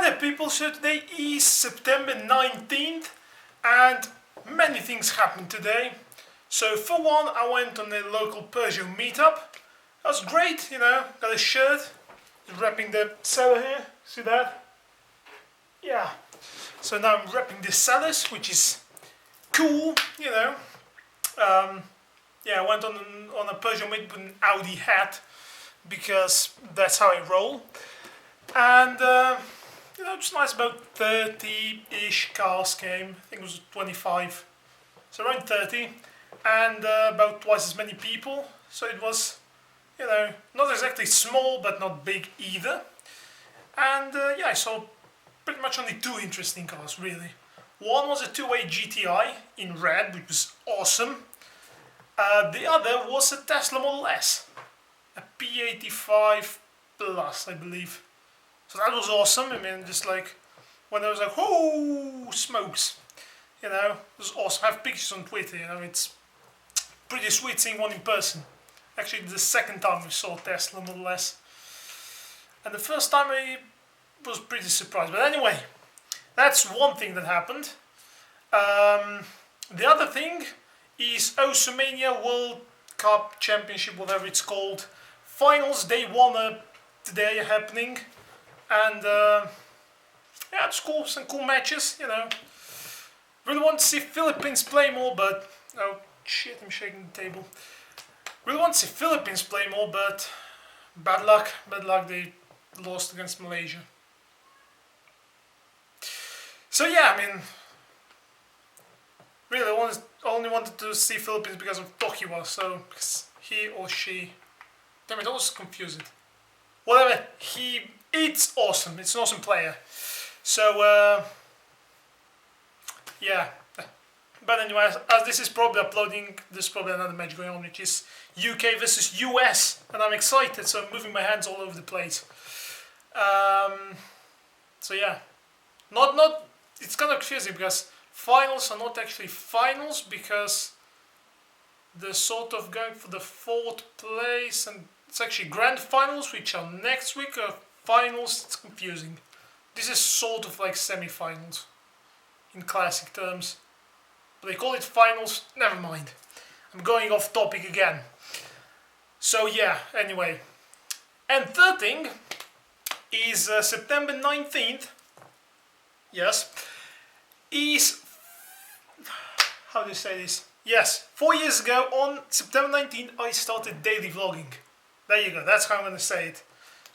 Hi there people, so today is September 19th and many things happened today. So for one, I went on a local Peugeot meetup. That was great, got a shirt, wrapping the seller here, see that? Yeah. So now I'm wrapping the sellers, which is cool, Yeah, I went on a Peugeot meetup with an Audi hat because that's how I roll. And it's nice, about 30-ish cars came. I think it was 25, so around 30, and about twice as many people. So it was, not exactly small, but not big either. And I saw pretty much only two interesting cars, really. One was a two-way GTI in red, which was awesome. The other was a Tesla Model S, a P85 Plus, I believe. So that was awesome. I mean, just like when I was like, "Oh, smokes!" It was awesome. I have pictures on Twitter. It's pretty sweet seeing one in person. Actually, the second time we saw Tesla Model S, and the first time I was pretty surprised. But anyway, that's one thing that happened. The other thing is Oceania World Cup Championship, whatever it's called. Finals day one today are happening. And it's cool, some cool matches, Really want to see Philippines play more, but oh shit, I'm shaking the table. Really want to see Philippines play more, but bad luck, they lost against Malaysia. So yeah, I mean, really I only wanted to see Philippines because of Tokiwa, so because he or she, damn it, I was confused. Whatever, it's awesome. It's an awesome player. So, yeah. But anyway, as this is probably uploading, there's probably another match going on, which is UK versus US. And I'm excited, so I'm moving my hands all over the place. So yeah. It's kind of confusing because finals are not actually finals because they're sort of going for the fourth place, and it's actually grand finals, which are next week. Finals, it's confusing. This is sort of like semi-finals in classic terms. But they call it finals, never mind. I'm going off topic again. So yeah, anyway. And third thing is September 19th. Yes. Is, how do you say this? Yes, 4 years ago on September 19th I started daily vlogging. There you go, that's how I'm going to say it.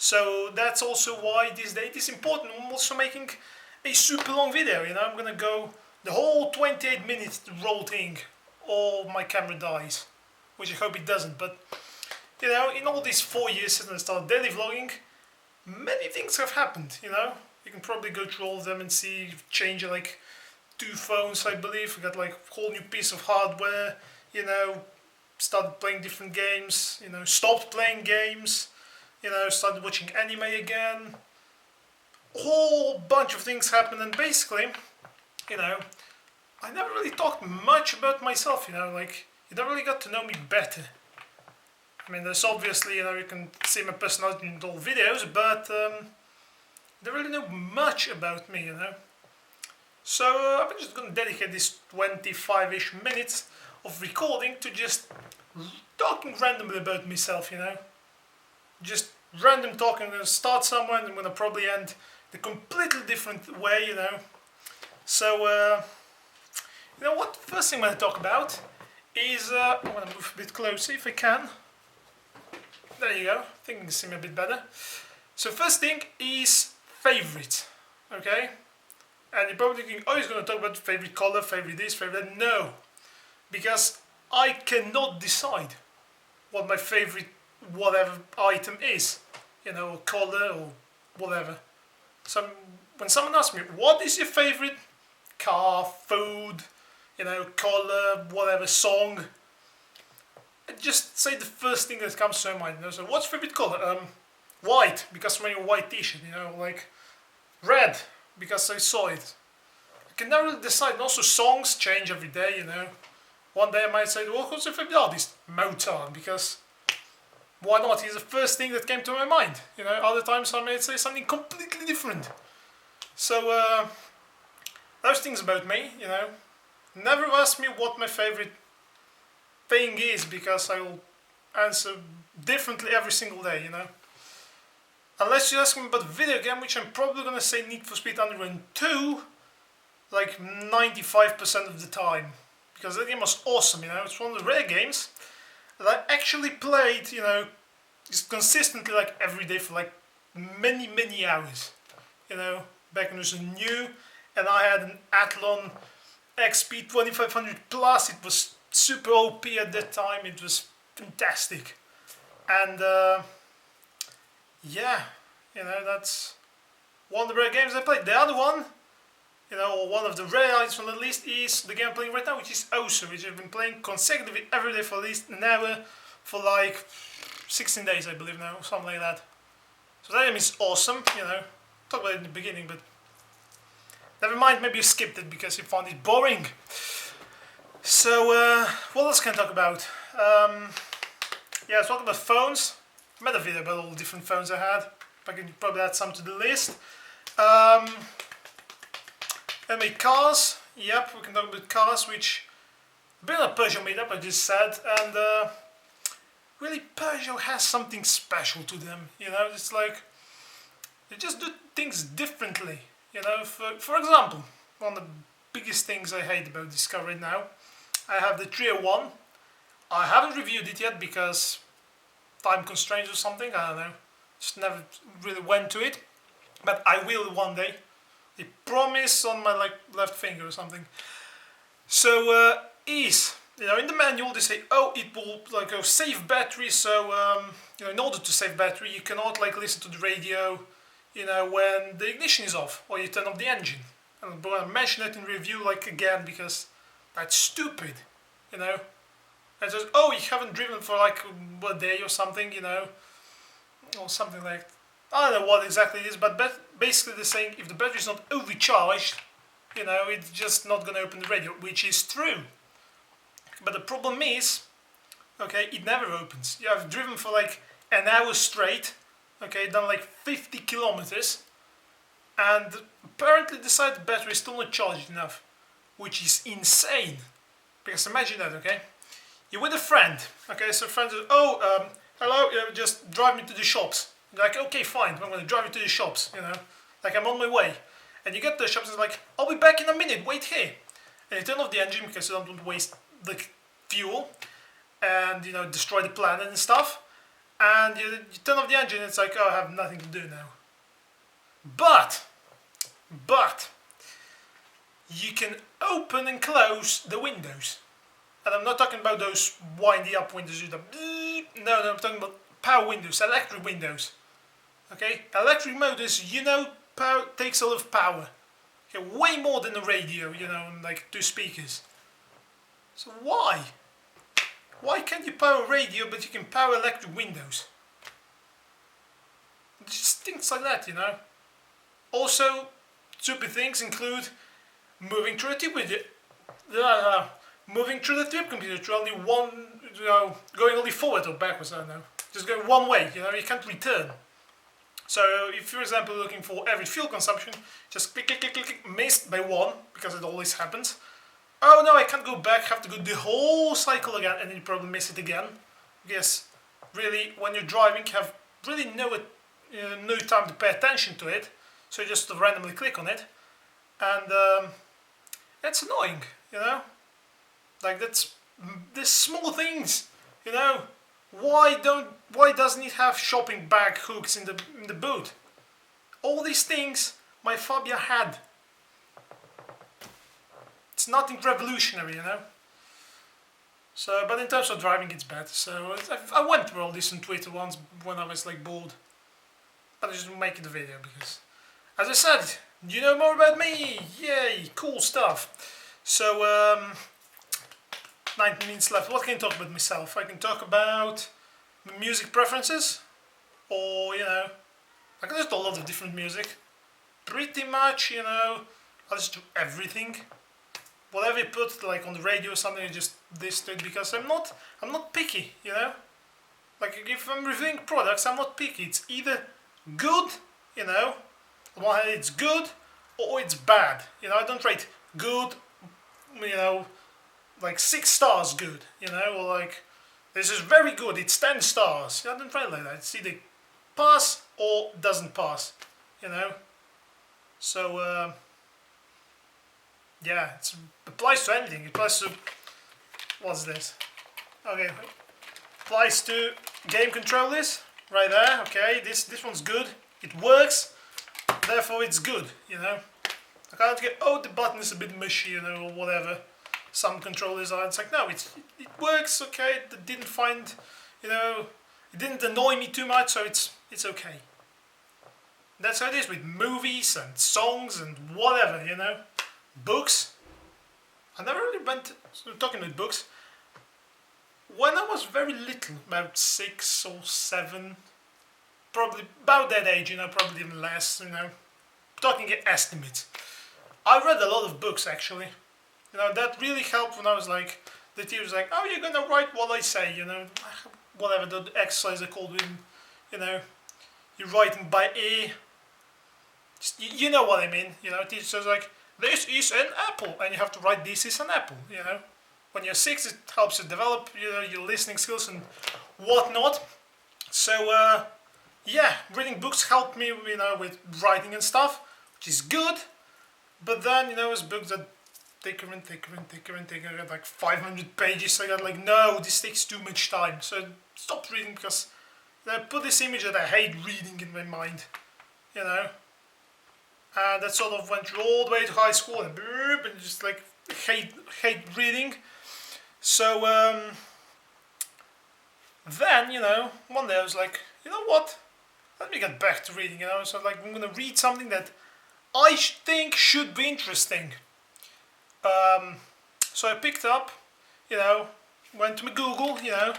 So that's also why this date is important. I'm also making a super long video, I'm going to go the whole 28 minutes roll thing, or my camera dies, which I hope it doesn't. But, in all these 4 years since I started daily vlogging, many things have happened, You can probably go through all of them and see, change like 2 phones, I believe. I got like a whole new piece of hardware, started playing different games, stopped playing games, started watching anime again. A whole bunch of things happened, and basically, I never really talked much about myself, you never really got to know me better. I mean, there's obviously, you can see my personality in all videos, but you don't really know much about me, So I'm just going to dedicate this 25-ish minutes of recording to just talking randomly about myself, Just random talking. I'm going to start somewhere and I'm going to probably end the completely different way, So, what first thing I'm going to talk about is, I'm going to move a bit closer if I can. There you go, I think you can see me a bit better. So first thing is favorite, okay? And you're probably thinking, oh, he's going to talk about favorite color, favorite this, favorite that. No, because I cannot decide what my favorite whatever item is, color or whatever. So when someone asks me, what is your favorite car, food, color, whatever, song, I just say the first thing that comes to my mind. So what's your favorite color? White, because I'm wearing a white t-shirt, like red, because I saw it. I can never really decide. And also songs change every day, One day I might say, well, who's your favorite artist? Motown, because why not? He's the first thing that came to my mind. Other times I may say something completely different. So those things about me, you know. Never ask me what my favorite thing is, because I will answer differently every single day, you know. Unless you ask me about video game, which I'm probably gonna say Need for Speed Underground 2, like 95% of the time. Because that game was awesome, you know. It's one of the rare games that I actually played, you know, just consistently, like every day for like many hours. You know, back when it was new and I had an Athlon XP 2500 Plus. It was super OP at that time. It was fantastic. And yeah, you know, that's one of the rare games I played. The other one, you know, or one of the rare items on the list, is the game I'm playing right now, which is Osu, which I've been playing consecutively every day for at least an hour for like 16 days, I believe now, something like that. So that game is awesome, you know. Talk about it in the beginning, but never mind, maybe you skipped it because you found it boring. So, what else can I talk about? Yeah, I was talking about phones. I made a video about all the different phones I had. I can probably add some to the list. I made cars. Yep, we can talk about cars, which a bit of a Peugeot meetup, I just said, and really Peugeot has something special to them. You know, it's like they just do things differently. You know, for example, one of the biggest things I hate about this car right now, I have the 301. I haven't reviewed it yet because time constraints or something, I don't know. Just never really went to it. But I will one day. They promise on my like left finger or something. So you know, in the manual they say, oh, it will like save battery. So you know, in order to save battery, you cannot like listen to the radio, you know, when the ignition is off or you turn off the engine. And I'm gonna mention it in review like again because that's stupid, you know. And says, oh, you haven't driven for like a day or something, you know, or something like, I don't know what exactly it is, but basically they're saying if the battery is not overcharged, you know, it's just not gonna open the radio, which is true. But the problem is, okay, it never opens. You have driven for like an hour straight, okay, done like 50 kilometers, and apparently decided the battery is still not charged enough, which is insane. Because imagine that, okay, you're with a friend, okay, so friend says, oh, hello, just drive me to the shops. You're like, okay, fine, I'm gonna drive you to the shops, you know, like I'm on my way. And you get to the shops and it's like, I'll be back in a minute, wait here. And you turn off the engine because you don't want to waste the fuel and, you know, destroy the planet and stuff. And you turn off the engine and it's like, oh, I have nothing to do now. But you can open and close the windows. And I'm not talking about those windy up windows. No, I'm talking about power windows, electric windows. Okay, electric motors, you know, power takes a lot of power. Okay, way more than a radio, you know, and like 2 speakers. So why? Why can't you power a radio but you can power electric windows? Just things like that, you know. Also, stupid things include moving through a tube with it. Moving through the tube computer through only one, you know, going only forward or backwards, I don't know. Just going one way, you know, you can't return. So if, for example, looking for average fuel consumption, just click, missed by 1, because it always happens. Oh no, I can't go back, have to go the whole cycle again, and then you probably miss it again. Because really, when you're driving, you have really no time to pay attention to it, so you just randomly click on it, and it's annoying, you know. Like that's small things, you know. Why doesn't it have shopping bag hooks in the boot? All these things my Fabia had. It's nothing revolutionary, you know. So, but in terms of driving, it's bad. So I went through all this on Twitter once when I was like bored, but I just make it a video because, as I said, you know more about me. Yay, cool stuff. So 19 minutes left. What can I talk about myself? I can talk about music preferences, or, you know, I can listen to a lot of different music. Pretty much, you know, I listen to everything. Whatever you put like on the radio or something, I just listen to it because I'm not picky, you know. Like if I'm reviewing products, I'm not picky. It's either good, you know, on one hand it's good, or it's bad. You know, I don't rate good, you know, like 6 stars good, you know, or like this is very good, it's 10 stars. I don't rate like that. It's either pass or doesn't pass, you know. So yeah, it applies to anything. It applies to, what's this? Okay, applies to game controllers right there. Okay, this one's good. It works, therefore it's good. You know, I can't get, oh, the button is a bit mushy, you know, or whatever. Some controllers are. It's like, no, it works. Okay, it didn't find, you know, it didn't annoy me too much, so it's okay. That's how it is with movies and songs and whatever, you know. Books. I never really went, talking about books, when I was very little, about 6 or 7, probably about that age, you know, probably even less, you know, talking estimates. I read a lot of books actually. You know, that really helped when I was like, the teacher was like, oh, you're gonna write what I say, you know, whatever the exercise are called, in, you know, you're writing by ear. You know what I mean, you know, teacher says like, this is an apple, and you have to write this is an apple, you know. When you're 6, it helps you develop, you know, your listening skills and whatnot. So, yeah, reading books helped me, you know, with writing and stuff, which is good. But then, you know, it's books that thicker and thicker and thicker and thicker. I got like 500 pages. So I got like, no, this takes too much time. So I stopped reading because, you know, I put this image that I hate reading in my mind, you know. And that sort of went through all the way to high school and just like hate reading. So then, you know, one day I was like, you know what? Let me get back to reading, you know. So like, I'm gonna read something that I think should be interesting. So I picked up, you know, went to my Google, you know,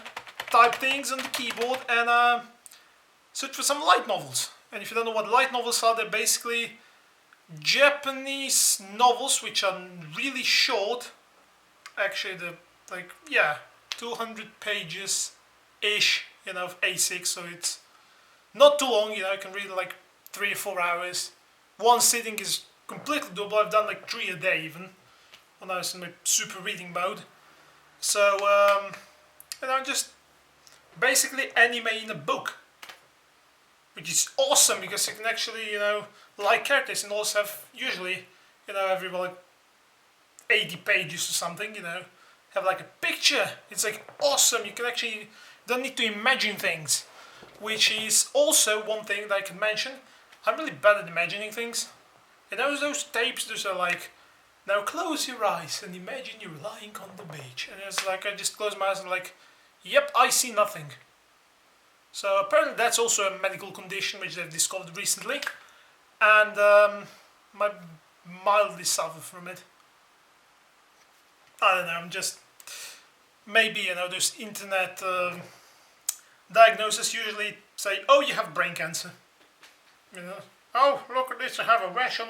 typed things on the keyboard and searched for some light novels. And if you don't know what light novels are, they're basically Japanese novels which are really short. Actually, they're like, yeah, 200 pages ish, you know, of A6, so it's not too long, you know. I can read in like 3 or 4 hours. One sitting is completely doable. I've done like 3 a day even when I was in my super reading mode. So you know, just basically anime in a book, which is awesome because you can actually, you know, like characters and also have usually, you know, every like 80 pages or something, you know, have like a picture. It's like awesome. You can actually don't need to imagine things, which is also one thing that I can mention. I'm really bad at imagining things. You know, those tapes, those are like, now close your eyes and imagine you're lying on the beach. And it's like, I just close my eyes and I'm like, yep, I see nothing. So apparently that's also a medical condition which they've discovered recently. And I mildly suffer from it. I don't know, I'm just, maybe, you know, those internet diagnoses usually say, oh, you have brain cancer. You know, oh, look at this, I have a rash on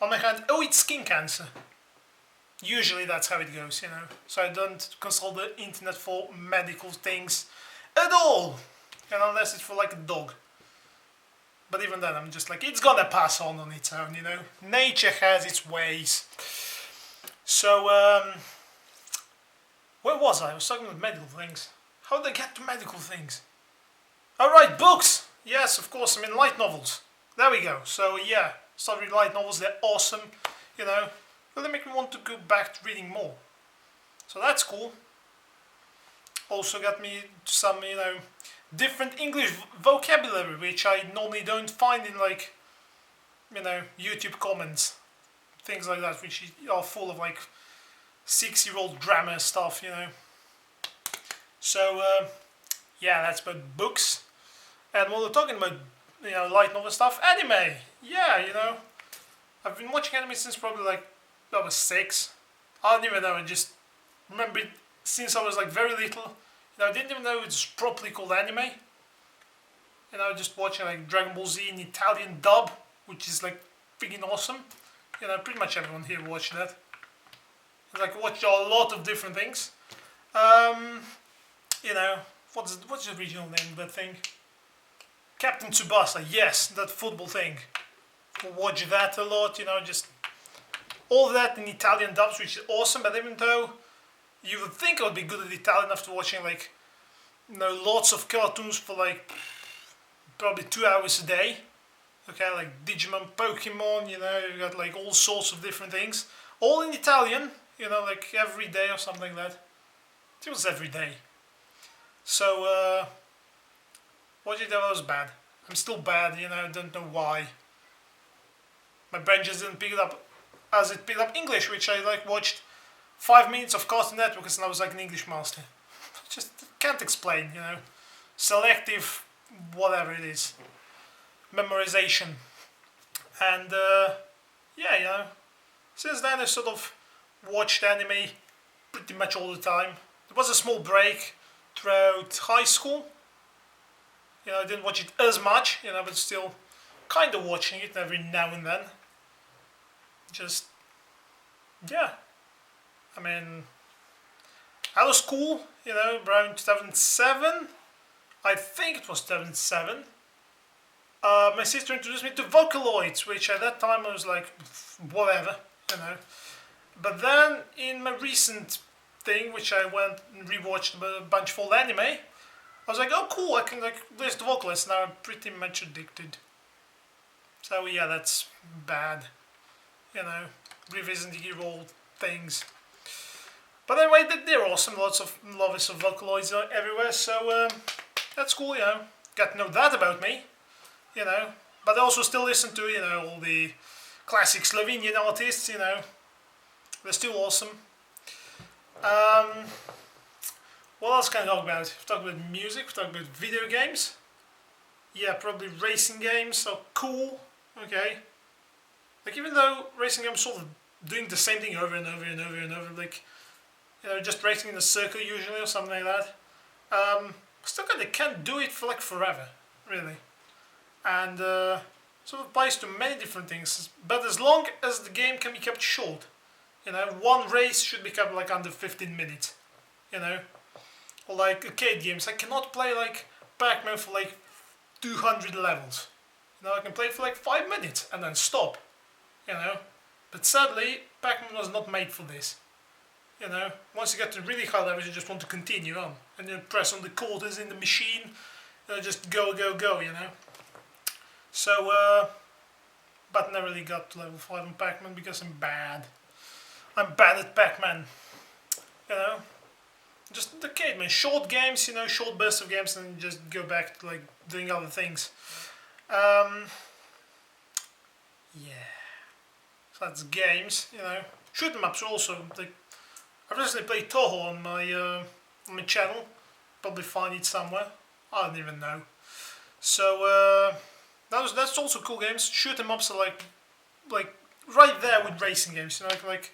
my hand. Oh, it's skin cancer. Usually that's how it goes, you know. So I don't consult the internet for medical things at all. And unless it's for like a dog. But even then, I'm just like, it's gonna pass on its own, you know. Nature has its ways. So, where was I? I was talking about medical things. How did I get to medical things? Alright, books! Yes, of course, I mean light novels. There we go. So, yeah, start reading light novels, they're awesome, you know. Really make me want to go back to reading more. So that's cool. Also got me some, you know, different English vocabulary, which I normally don't find in, like, you know, YouTube comments. Things like that, which are full of, like, 6-year-old grammar stuff, you know. So, yeah, that's about books. And while we're talking about, you know, light novel stuff, anime! Yeah, you know, I've been watching anime since probably, like, I was 6. I don't even know, I just remember it since I was, like, very little. You know, I didn't even know it's properly called anime. And I was just watching like Dragon Ball Z in Italian dub, which is like freaking awesome. You know, pretty much everyone here watched that. And, like, watched a lot of different things. You know, what's the original name of that thing? Captain Tsubasa, yes, that football thing. watch that a lot, you know, just all that in Italian dubs, which is awesome. But even though you would think I would be good at Italian after watching like, you know, lots of cartoons for like probably 2 hours a day. Okay, like Digimon, Pokemon, you know, you got like all sorts of different things, all in Italian, you know, like every day or something like that. It was every day. So, watching that was bad. I'm still bad, you know, I don't know why. My brain just didn't pick it up as it picked up English, which I like watched 5 minutes of Cartoon Network and I was like an English master. Just can't explain, you know. Selective, whatever it is. Memorization. And, yeah, you know. Since then I sort of watched anime pretty much all the time. There was a small break throughout high school. You know, I didn't watch it as much, you know, but still kind of watching it every now and then. Just, yeah. I mean, I was cool, you know, around 2007. I think it was 2007. My sister introduced me to Vocaloids, which at that time I was like, whatever, you know. But then in my recent thing, which I went and rewatched a bunch of old anime, I was like, oh cool, I can like list the Vocaloids. Now I'm pretty much addicted. So yeah, that's bad, you know, revisiting old things. But anyway, they're awesome. Lots of lovers of Vocaloids everywhere. So that's cool, you know. Got to know that about me, you know. But I also still listen to, you know, all the classic Slovenian artists, you know. They're still awesome. What else can I talk about? We've talked about music, we've talked about video games. Yeah, probably racing games are cool. Okay. Like, even though racing games are sort of doing the same thing over and over and over and over, like, you know, just racing in a circle usually or something like that. Still kind of can't do it for like forever, really. And sort of applies to many different things. But as long as the game can be kept short, you know, one race should be kept like under 15 minutes, you know. Or like arcade games, I cannot play like Pac-Man for like 200 levels. You know, I can play it for like 5 minutes and then stop, you know. But sadly, Pac-Man was not made for this. You know, once you get to really high levels, you just want to continue on. And you press on the quarters in the machine, just go, go, go, you know. So, but never really got to level 5 on Pac-Man because I'm bad. I'm bad at Pac-Man, you know. Just the arcade, man. Short games, you know, short bursts of games, and just go back to like doing other things. Yeah. So that's games, you know. Shoot 'em ups also. Like, I've recently played Toho on my channel. Probably find it somewhere. I don't even know. So that's also cool games. Shoot 'em ups are like right there with racing games. You know, like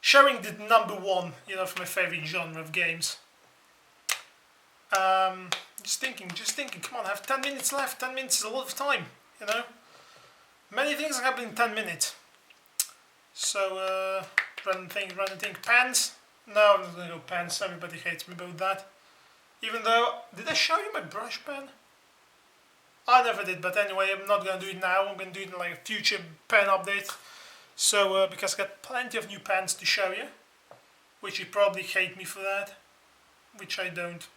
sharing the number one, you know, for my favorite genre of games. Just thinking. Come on, I have 10 minutes left. 10 minutes is a lot of time, you know. Many things happen in 10 minutes. So, random thing. Pens? No, I'm not gonna go pens. Everybody hates me about that. Even though, did I show you my brush pen? I never did, but anyway, I'm not gonna do it now. I'm gonna do it in like a future pen update. So, because I got plenty of new pens to show you, which you probably hate me for that, which I don't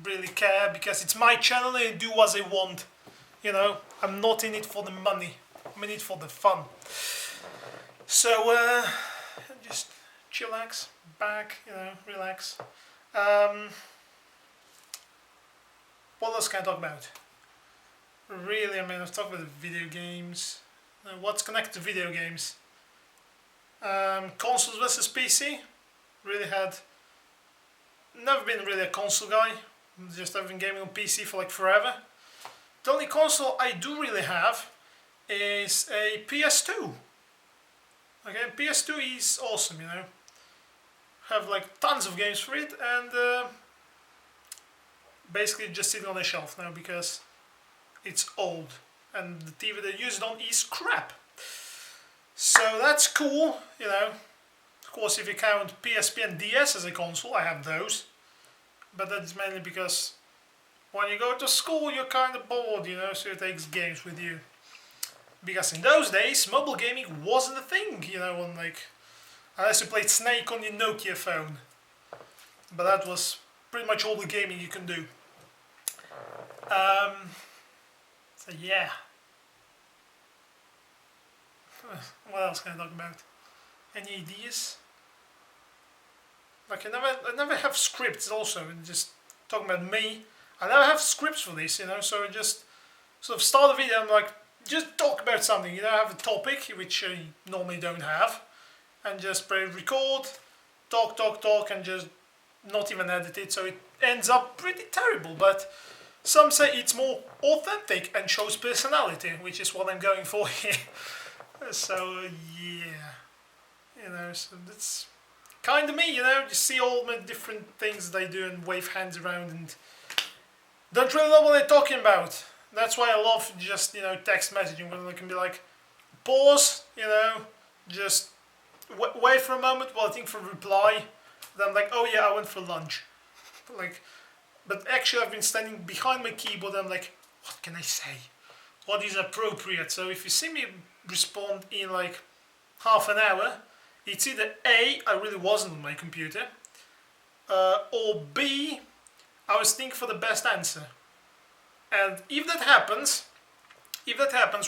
really care, because it's my channel and I do as I want, you know. I'm not in it for the money, I'm in it for the fun. So, just chillax, back, you know, relax. What else can I talk about? Really, I mean, I've talked about video games. What's connected to video games? Consoles versus PC. Really never been really a console guy. Just have been gaming on PC for like forever. The only console I do really have is a PS2. Okay, PS2 is awesome, you know. Have like tons of games for it, and basically just sitting on a shelf now because it's old and the TV they use it on is crap. So that's cool, you know. Of course, if you count PSP and DS as a console, I have those. But that's mainly because when you go to school, you're kind of bored, you know, so it takes games with you. Because in those days, mobile gaming wasn't a thing, you know, on like, unless you played Snake on your Nokia phone. But that was pretty much all the gaming you can do. So yeah. What else can I talk about? Any ideas? Like I never have scripts also, and just talking about me. I never have scripts for this, you know, so I just sort of start a video and like, just talk about something, you know, I have a topic, which I normally don't have, and just record, talk, and just not even edit it, so it ends up pretty terrible, but some say it's more authentic and shows personality, which is what I'm going for here. So, yeah, you know, so that's kind of me, you know, you see all the different things they do and wave hands around and don't really know what they're talking about. That's why I love just, you know, text messaging, when I can be like, pause, you know, just wait for a moment while I think for a reply. Then I'm like, oh yeah, I went for lunch. Like, but actually I've been standing behind my keyboard and I'm like, what can I say? What is appropriate? So if you see me respond in like half an hour, it's either A, I really wasn't on my computer, or B, I was thinking for the best answer. And if that happens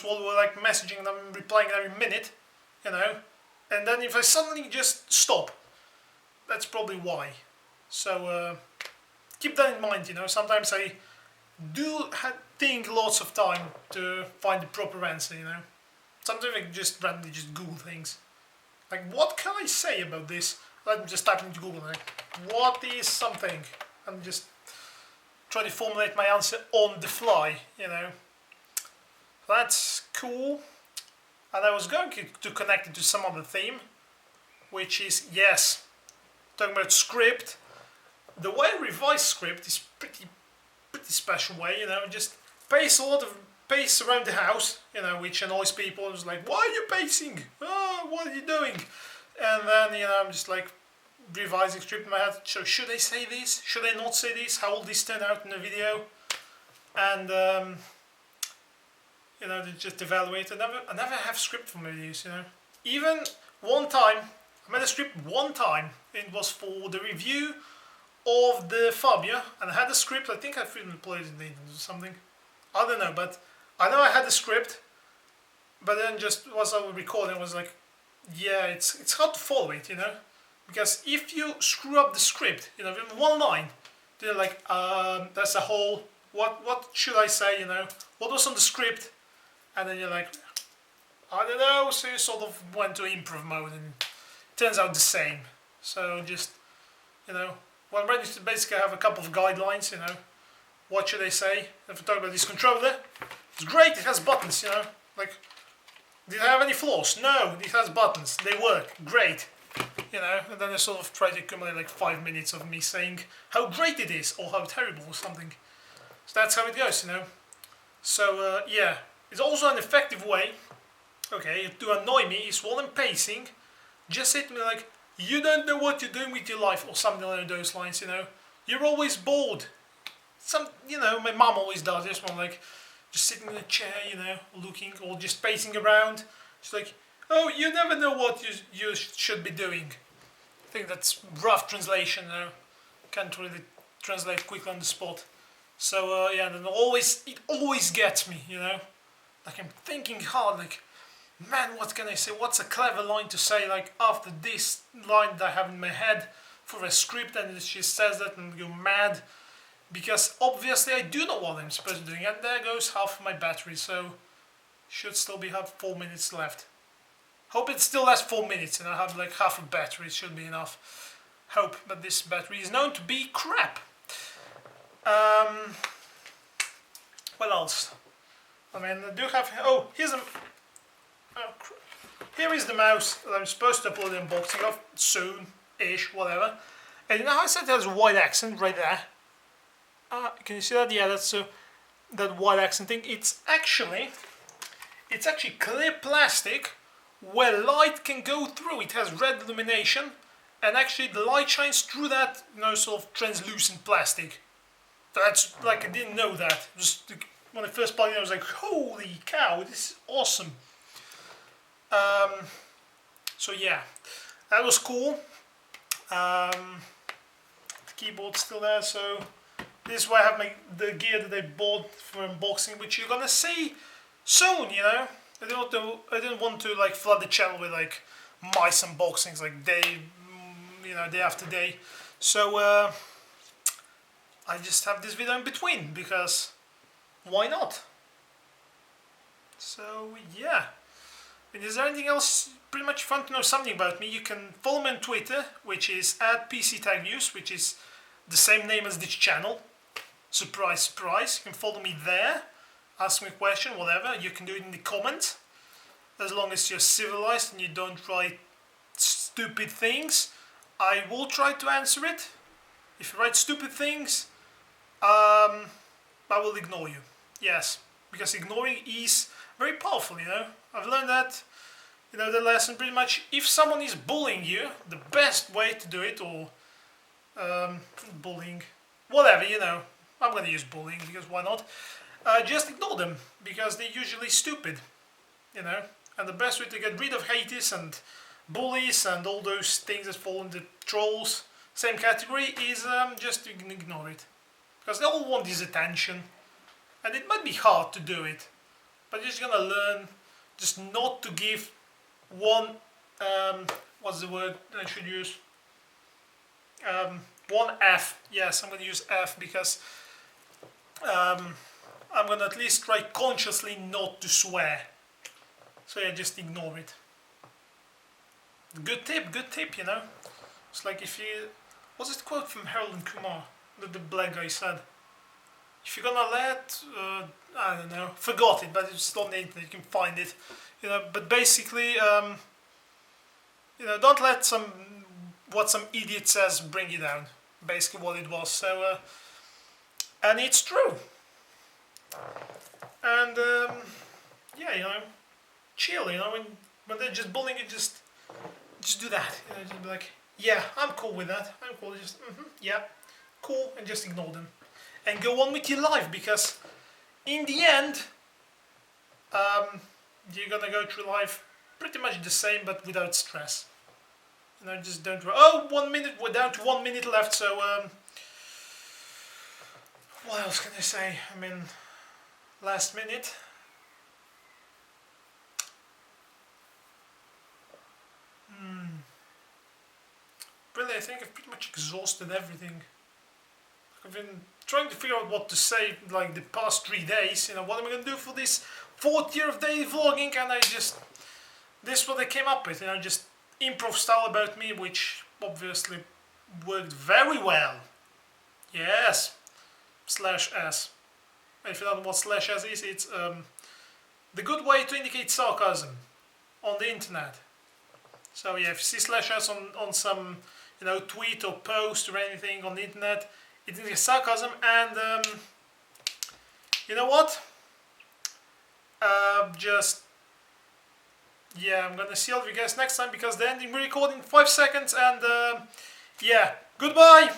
while we're like messaging them, replying every minute, you know, and then if I suddenly just stop, that's probably why. So keep that in mind, you know, sometimes I do think lots of time to find the proper answer, you know. Sometimes I just randomly just Google things. Like, what can I say about this? I'm just typing into Google, like, what is something? And just try to formulate my answer on the fly, you know. That's cool. And I was going to connect it to some other theme, which is, yes, talking about script. The way I revise script is pretty special way, you know, just pace a lot of pace around the house, you know, which annoys people. It's like, why are you pacing? Oh, what are you doing? And then, you know, I'm just like revising script in my head. So should I say this? Should I not say this? How will this turn out in the video? And you know, they just evaluate. I never have script for my videos, you know. Even one time, I made a script one time. It was for the review of the Fabia, and I had the script. I think I filmed played it or something. I don't know, but I know I had the script. But then just as I was recording, I was like, yeah, it's hard to follow it, you know, because if you screw up the script, you know, in one line, then like, that's a whole. What should I say, you know? What was on the script? And then you're like, I don't know. So you sort of went to improv mode, and it turns out the same. So just, you know, well, I'm ready to basically have a couple of guidelines, you know. What should I say? If I talk about this controller, it's great, it has buttons, you know. Like, did I have any flaws? No, it has buttons, they work, great. You know, and then I sort of try to accumulate like 5 minutes of me saying how great it is, or how terrible, or something. So that's how it goes, you know. So, yeah, it's also an effective way, okay, to annoy me is while I'm pacing, just say to me like, you don't know what you're doing with your life, or something along those lines, you know. You're always bored. You know, my mom always does this one, like, just sitting in a chair, you know, looking, or just pacing around. She's like, oh, you never know what you should be doing. I think that's rough translation, you know. Can't really translate quickly on the spot. So, yeah, and it always gets me, you know. Like, I'm thinking hard, like, man, what can I say? What's a clever line to say, like, after this line that I have in my head for a script, and she says that and go mad. Because obviously I do know what I'm supposed to be doing, and there goes half of my battery, so should still have 4 minutes left. Hope it still lasts 4 minutes and I have like half a battery, it should be enough. Hope, but this battery is known to be crap. What else? I mean, I do have, oh, here is the mouse that I'm supposed to upload the unboxing of soon-ish, whatever. And you know how I said it has a white accent right there? Can you see that? Yeah, that's that white accent thing. It's actually clear plastic where light can go through. It has red illumination, and actually the light shines through that, you know, sort of translucent plastic. That's like, I didn't know that. Just when I first plugged it, I was like, holy cow, this is awesome. So yeah, that was cool. The keyboard's still there, so this is where I have the gear that I bought for unboxing, which you're gonna see soon, you know. I didn't want to like flood the channel with like mice unboxings like day after day. So I just have this video in between because why not? So yeah. And is there anything else pretty much fun to know something about me? You can follow me on Twitter, which is @PcTechViews, which is the same name as this channel. Surprise, surprise. You can follow me there, ask me a question, whatever. You can do it in the comments, as long as you're civilized and you don't write stupid things. I will try to answer it. If you write stupid things, I will ignore you. Yes, because ignoring is very powerful, you know. I've learned that, you know, the lesson pretty much. If someone is bullying you, the best way to do it, or bullying, whatever, you know, I'm going to use bullying because why not? Just ignore them because they're usually stupid, you know. And the best way to get rid of haters and bullies and all those things that fall into trolls, same category, is just to ignore it. Because they all want this attention. And it might be hard to do it. But you're just going to learn just not to give one, what's the word I should use? One F. Yes, I'm going to use F because I'm going to at least try consciously not to swear. So yeah, just ignore it. Good tip, you know. It's like if you... What's the quote from Harold and Kumar that the black guy said? If you're gonna let... I don't know, forgot it, but it's on the internet, you can find it. You know, but basically, you know, don't let what some idiot says bring you down. Basically what it was. So, and it's true. And, yeah, you know, chill, you know, when they're just bullying you, just do that, you know, just be like, yeah, I'm cool with that, I'm cool, just, yeah, cool, and just ignore them. And go on with your life, because in the end, you're gonna go through life pretty much the same, but without stress. You know, just don't, oh, 1 minute, we're down to 1 minute left, so, what else can I say? I mean, last minute. Really, I think I've pretty much exhausted everything. I've been trying to figure out what to say like the past 3 days. You know, what am I going to do for this 4th year of daily vlogging? And this is what I came up with. You know, just improv style about me, which obviously worked very well. Yes, /s. If you don't know what /s is, it's the good way to indicate sarcasm on the internet. So yeah, if you see /s on some, you know, tweet or post or anything on the internet, it indicates sarcasm. And you know what? Just yeah, I'm gonna see all of you guys next time because the ending will record in 5 seconds. And yeah, goodbye.